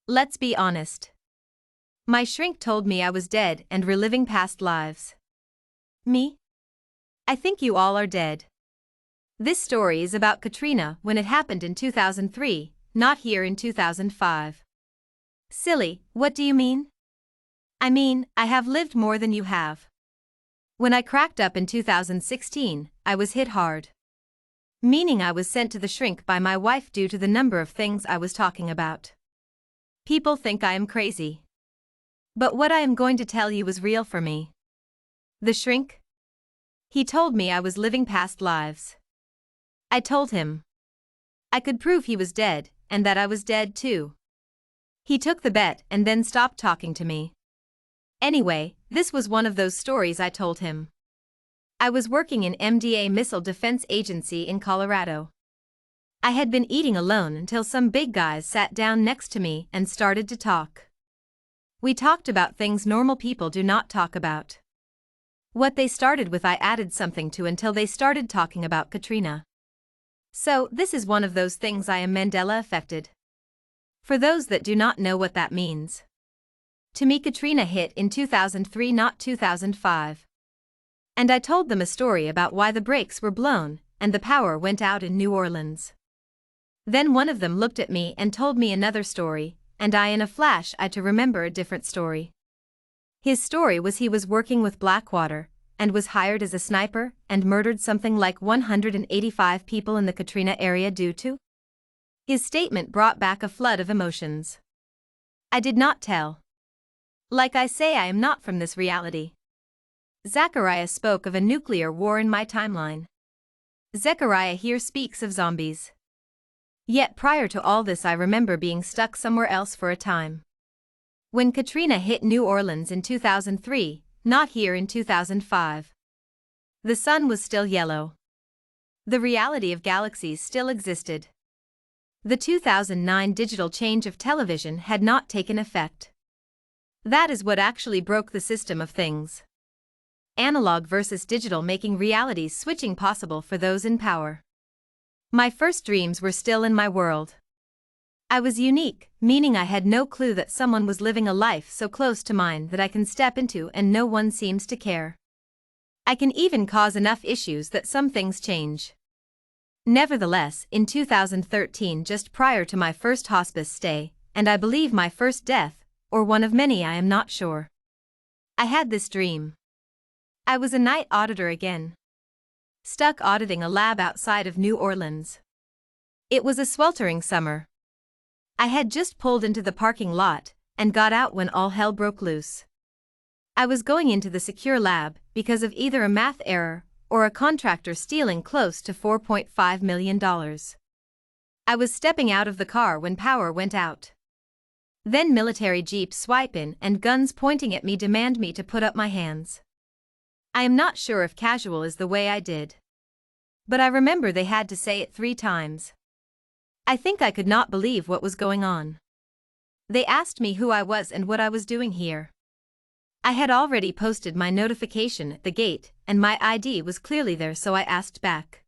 Let's be honest. My shrink told me I was dead and reliving past lives. Me? I think you all are dead. This story is about Katrina when it happened in 2003, not here in 2005. Silly, what do you mean? I mean, I have lived more than you have. When I cracked up in 2016, I was hit hard. Meaning I was sent to the shrink by my wife due to the number of things I was talking about. People think I am crazy. But what I am going to tell you was real for me. The shrink? He told me I was living past lives. I told him I could prove he was dead, and that I was dead too. He took the bet and then stopped talking to me. Anyway, this was one of those stories I told him. I was working in MDA Missile Defense Agency in Colorado. I had been eating alone until some big guys sat down next to me and started to talk. We talked about things normal people do not talk about. What they started with I added something to until they started talking about Katrina. So, this is one of those things I am Mandela affected. For those that do not know what that means. To me Katrina hit in 2003 not 2005. And I told them a story about why the brakes were blown and the power went out in New Orleans. Then one of them looked at me and told me another story, and in a flash I to remember a different story. His story was he was working with Blackwater, and was hired as a sniper and murdered something like 185 people in the Katrina area due to. His statement brought back a flood of emotions. I did not tell. Like I say, I am not from this reality. Zachariah spoke of a nuclear war in my timeline. Zechariah here speaks of zombies. Yet prior to all this I remember being stuck somewhere else for a time. When Katrina hit New Orleans in 2003, not here in 2005. The sun was still yellow. The reality of galaxies still existed. The 2009 digital change of television had not taken effect. That is what actually broke the system of things. Analog versus digital, making realities switching possible for those in power. My first dreams were still in my world. I was unique, meaning I had no clue that someone was living a life so close to mine that I can step into and no one seems to care. I can even cause enough issues that some things change. Nevertheless, in 2013, just prior to my first hospice stay, and I believe my first death, or one of many, I am not sure, I had this dream. I was a night auditor again. Stuck auditing a lab outside of New Orleans. It was a sweltering summer. I had just pulled into the parking lot and got out when all hell broke loose. I was going into the secure lab because of either a math error or a contractor stealing close to $4.5 million. I was stepping out of the car when power went out. Then military jeeps swipe in and guns pointing at me demand me to put up my hands. I am not sure if casual is the way I did. But I remember they had to say it 3 times. I think I could not believe what was going on. They asked me who I was and what I was doing here. I had already posted my notification at the gate and my ID was clearly there, so I asked back.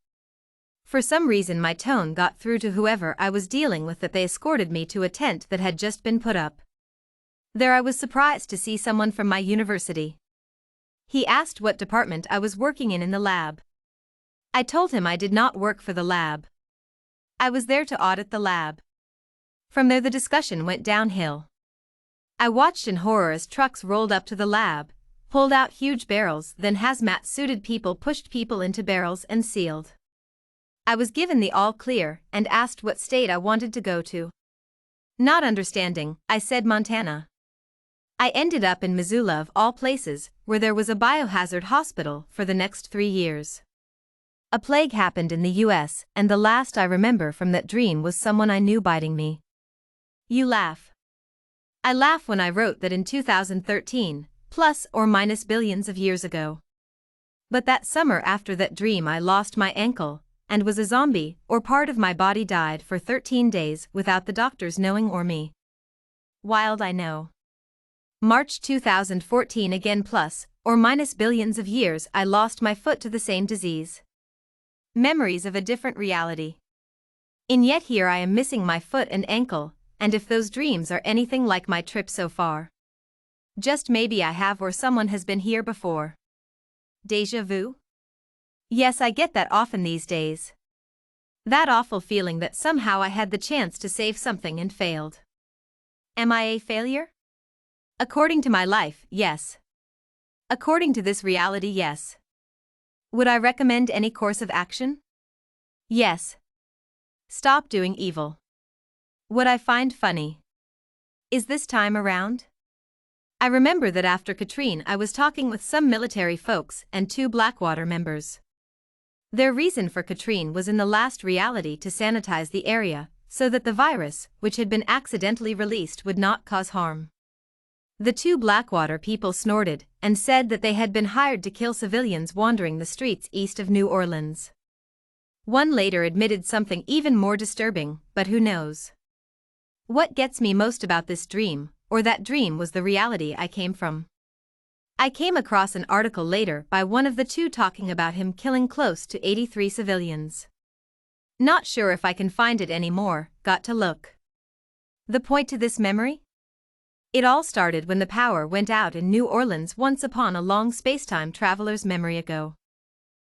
For some reason my tone got through to whoever I was dealing with that they escorted me to a tent that had just been put up. There I was surprised to see someone from my university. He asked what department I was working in the lab. I told him I did not work for the lab. I was there to audit the lab. From there the discussion went downhill. I watched in horror as trucks rolled up to the lab, pulled out huge barrels, then hazmat-suited people pushed people into barrels and sealed. I was given the all clear and asked what state I wanted to go to. Not understanding, I said Montana. I ended up in Missoula of all places, where there was a biohazard hospital for the next 3 years. A plague happened in the US, and the last I remember from that dream was someone I knew biting me. You laugh. I laugh when I wrote that in 2013, plus or minus billions of years ago. But that summer after that dream I lost my ankle, and was a zombie, or part of my body died for 13 days without the doctors knowing or me. Wild, I know. March 2014 again, plus or minus billions of years I lost my foot to the same disease. Memories of a different reality. And yet here I am missing my foot and ankle, and if those dreams are anything like my trip so far. Just maybe I have, or someone has been here before. Déjà vu? Yes, I get that often these days. That awful feeling that somehow I had the chance to save something and failed. Am I a failure? According to my life, yes. According to this reality, yes. Would I recommend any course of action? Yes. Stop doing evil. Would I find funny? Is this time around? I remember that after Katrina I was talking with some military folks and 2 Blackwater members. Their reason for Katrina was in the last reality to sanitize the area, so that the virus, which had been accidentally released, would not cause harm. The 2 Blackwater people snorted and said that they had been hired to kill civilians wandering the streets east of New Orleans. One later admitted something even more disturbing, but who knows? What gets me most about this dream, or that dream, was the reality I came from. I came across an article later by one of the 2 talking about him killing close to 83 civilians. Not sure if I can find it anymore, got to look. The point to this memory? It all started when the power went out in New Orleans once upon a long spacetime traveler's memory ago.